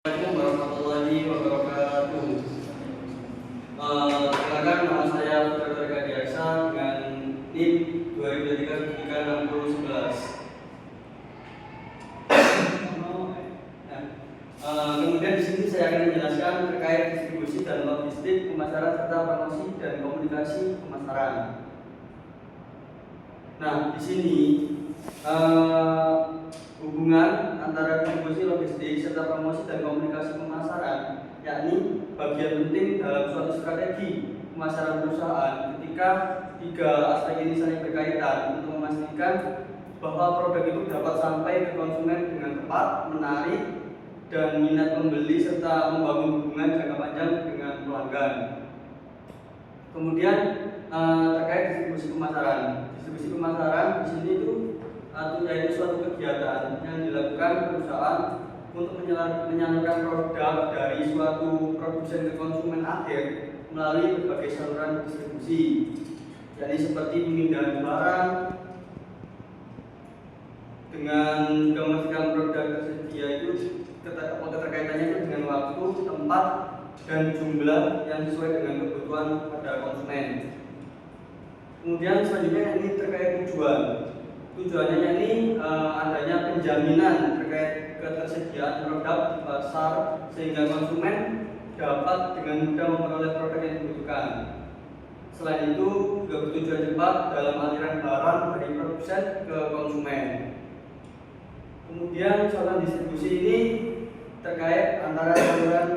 Assalamualaikum warahmatullahi wabarakatuh. Silakan, nama saya Dr. Gadi Aksa dengan NIM 2023-6011. Kemudian di sini saya akan menjelaskan terkait distribusi dan logistik pemasaran serta promosi dan komunikasi pemasaran. Nah, di sini hubungan antara distribusi logistik serta promosi dan komunikasi pemasaran, yakni bagian penting dalam suatu strategi pemasaran perusahaan ketika tiga aspek ini saling berkaitan untuk memastikan bahwa produk itu dapat sampai ke konsumen dengan tepat, menarik, dan minat membeli serta membangun hubungan jangka panjang dengan pelanggan. Kemudian terkait distribusi pemasaran. Distribusi pemasaran di sini itu yaitu suatu kegiatan yang dilakukan perusahaan untuk menyalurkan produk dari suatu produsen ke konsumen akhir melalui berbagai saluran distribusi, yakni seperti pemindahan barang dengan memastikan produk tersedia itu keterkaitannya itu dengan waktu, tempat, dan jumlah yang sesuai dengan kebutuhan pada konsumen. Kemudian selanjutnya ini terkait tujuan. Tujuannya ini adanya penjaminan terkait ketersediaan produk di pasar sehingga konsumen dapat dengan mudah memperoleh produk yang dibutuhkan. Selain itu juga bertujuan cepat dalam aliran barang dari produsen ke konsumen. Kemudian saluran distribusi ini terkait antara saluran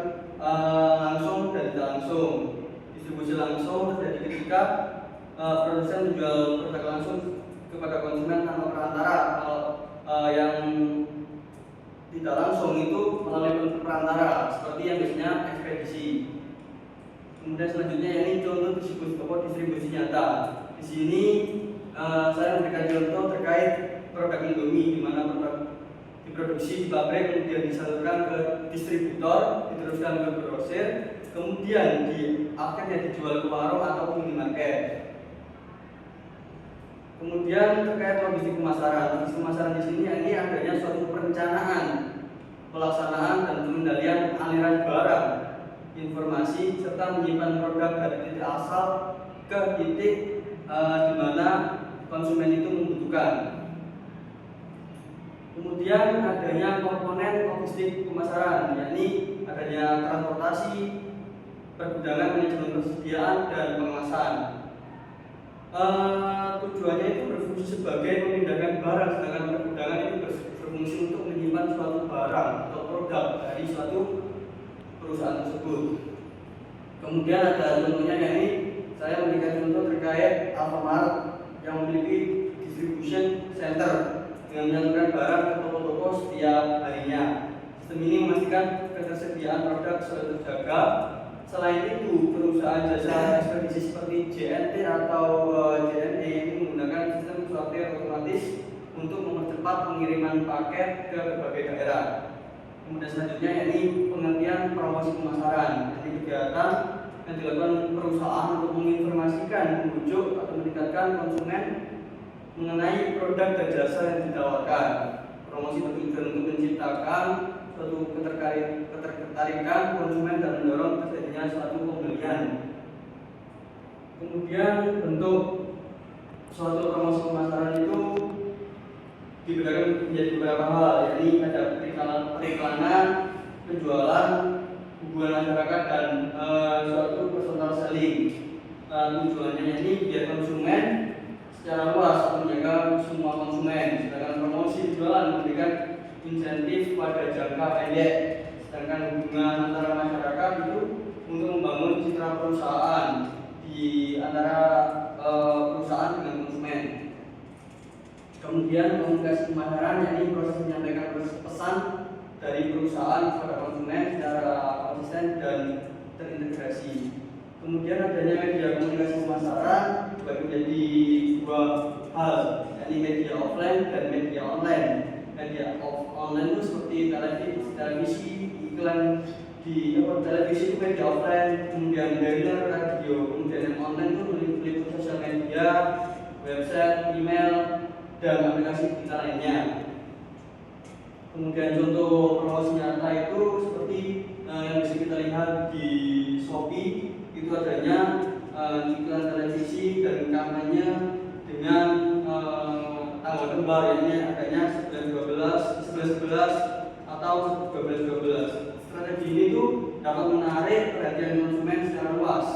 langsung dan tidak langsung. Distribusi langsung terjadi ketika produsen menjual produk langsung kepada konsumen tanpa perantara. Yang tidak langsung itu melalui perantara seperti yang biasanya ekspedisi. Kemudian selanjutnya ini contoh distribusi nyata. Di sini saya memberikan contoh terkait produk Indomie, di mana produk diproduksi di pabrik kemudian disalurkan ke distributor, diteruskan ke grosir, kemudian akhirnya dijual ke warung atau minimarket. Kemudian terkait logistik pemasaran. Logistik pemasaran di sini ini adanya suatu perencanaan, pelaksanaan dan pengendalian aliran barang, informasi serta menyimpan produk dari titik asal ke titik di mana konsumen itu membutuhkan. Kemudian adanya komponen logistik pemasaran, yakni adanya transportasi, pergudangan, manajemen persediaan, dan pengemasan. Tujuannya itu berfungsi sebagai memindahkan barang, sedangkan pergudangan itu berfungsi untuk menyimpan suatu barang atau produk dari suatu perusahaan tersebut. Kemudian ada contohnya, yakni saya memberikan contoh terkait Alfamart yang memiliki distribution center dengan menyalurkan barang ke toko-toko setiap harinya. Sistem ini memastikan ketersediaan produk selalu terjaga. Selain itu, perusahaan jasa ekspedisi seperti JNT atau JNE ini menggunakan sistem sortir otomatis untuk mempercepat pengiriman paket ke berbagai daerah. Kemudian selanjutnya yakni pengertian promosi pemasaran, yaitu kegiatan yang dilakukan perusahaan untuk menginformasikan, membujuk atau meningkatkan konsumen mengenai produk dan jasa yang ditawarkan. Promosi bertujuan untuk menciptakan suatu ketertarikan konsumen dan mendorong terjadinya suatu pembelian. Kemudian bentuk suatu promosi pemasaran itu dibedakan menjadi beberapa hal, yakni ada periklanan, penjualan, hubungan masyarakat, dan suatu personal selling. Tujuannya ini biar konsumen secara luas menjaga semua konsumen, sedangkan promosi jualan memberikan insentif pada jangka pendek, sedangkan hubungan antara masyarakat itu untuk membangun citra perusahaan di antara perusahaan dengan konsumen. Kemudian komunikasi pemasaran, yakni proses menyampaikan pesan dari perusahaan kepada konsumen secara konsisten dan terintegrasi. Kemudian adanya media komunikasi pemasaran dibagi menjadi dua hal, yakni media offline dan media online. Media online itu seperti televisi, iklan di televisi itu media offline, kemudian banner, radio. Kemudian yang online itu meliput sosial media, website, email, dan aplikasi digital lainnya. Kemudian contoh promosi nyata itu seperti itu adanya iklan televisi dan kampanye dengan tanggal kembar, yakni adanya 11-11 atau 12-12. Strategi ini tuh dapat menarik perhatian konsumen secara luas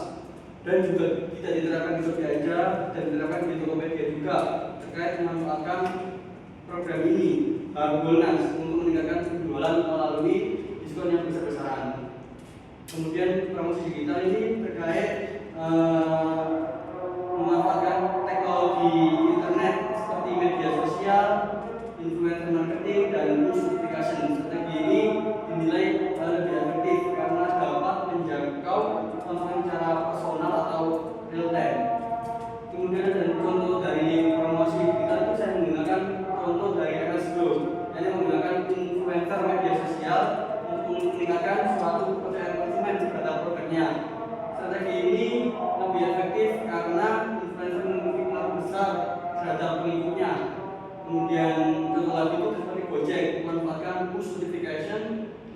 dan juga tidak diterapkan di Shopee aja dan diterapkan di Tokopedia juga terkait memanfaatkan program ini Harbolnas untuk meningkatkan penjualan melalui diskon yang besar-besaran. Kemudian promosi digital ini terkait memanfaatkan teknologi internet seperti media sosial, influencer marketing, dan push notification. Strategi ini dinilai lebih efektif karena dapat menjangkau konsumen secara personal atau real time. Kemudian ada contoh dari promosi digital itu saya menggunakan contoh dari MS Group, yang menggunakan influencer media sosial untuk meningkatkan suatu kepercayaan konsumen terhadap produknya. Strategi ini lebih efektif karena influencer memiliki pengaruh besar terhadap pengikutnya. Kemudian contoh lagi itu seperti Gojek memanfaatkan push notification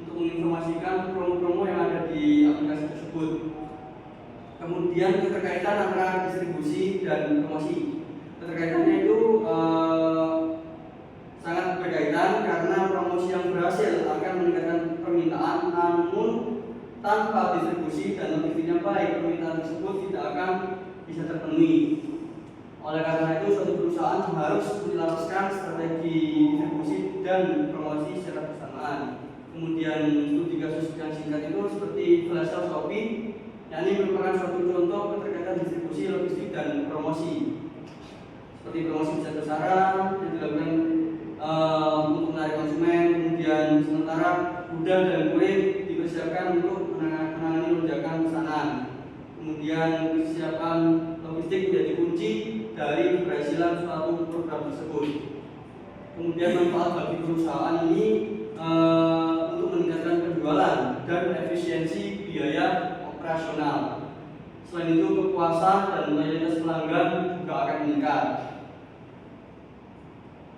untuk menginformasikan promo-promo yang ada di aplikasi tersebut. Kemudian keterkaitan antara distribusi dan promosi. Keterkaitannya itu sangat berkaitan karena promosi yang berhasil akan meningkatkan permintaan, namun tanpa distribusi dan logistiknya baik, permintaan tersebut tidak akan bisa terpenuhi. Oleh karena itu, suatu perusahaan harus menyelaraskan strategi distribusi dan promosi secara bersamaan. Kemudian studi kasus yang singkat itu seperti flash sale Shopee, yakni merupakan suatu contoh keterkaitan distribusi, logistik, dan promosi. Seperti promosi besar-besaran yang dilakukan untuk menarik konsumen. Kemudian sementara gudang dan kulit dipersiapkan untuk menangani lonjakan pesanan. Kemudian kesiapan logistik menjadi kunci dari keberhasilan suatu program tersebut. Kemudian manfaat bagi perusahaan ini untuk meningkatkan penjualan dan efisiensi biaya operasional. Selain itu, kepuasan dan loyalitas pelanggan juga akan meningkat.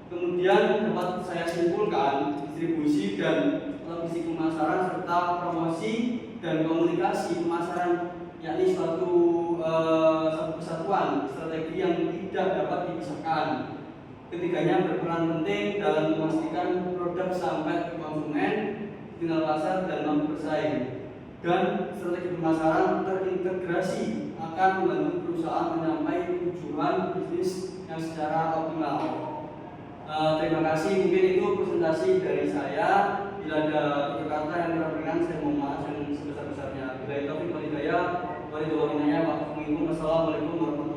Kemudian dapat saya simpulkan, distribusi dan logistik pemasaran serta promosi dan komunikasi pemasaran, yakni suatu kesatuan strategi yang tidak dapat dipisahkan. Ketiganya berperan penting dalam memastikan produk sampai ke konsumen, tinggal pasar, dan mampu bersaing. Dan strategi pemasaran terintegrasi akan membantu perusahaan mencapai tujuan bisnis yang secara optimal. Terima kasih, mungkin itu presentasi dari saya. Bila ada tutur kata yang kurang berkenan, saya mohon maaf yang sebesar-besarnya. Bila itu wal hidayah, wassalamualaikum warahmatullahi wabarakatuh.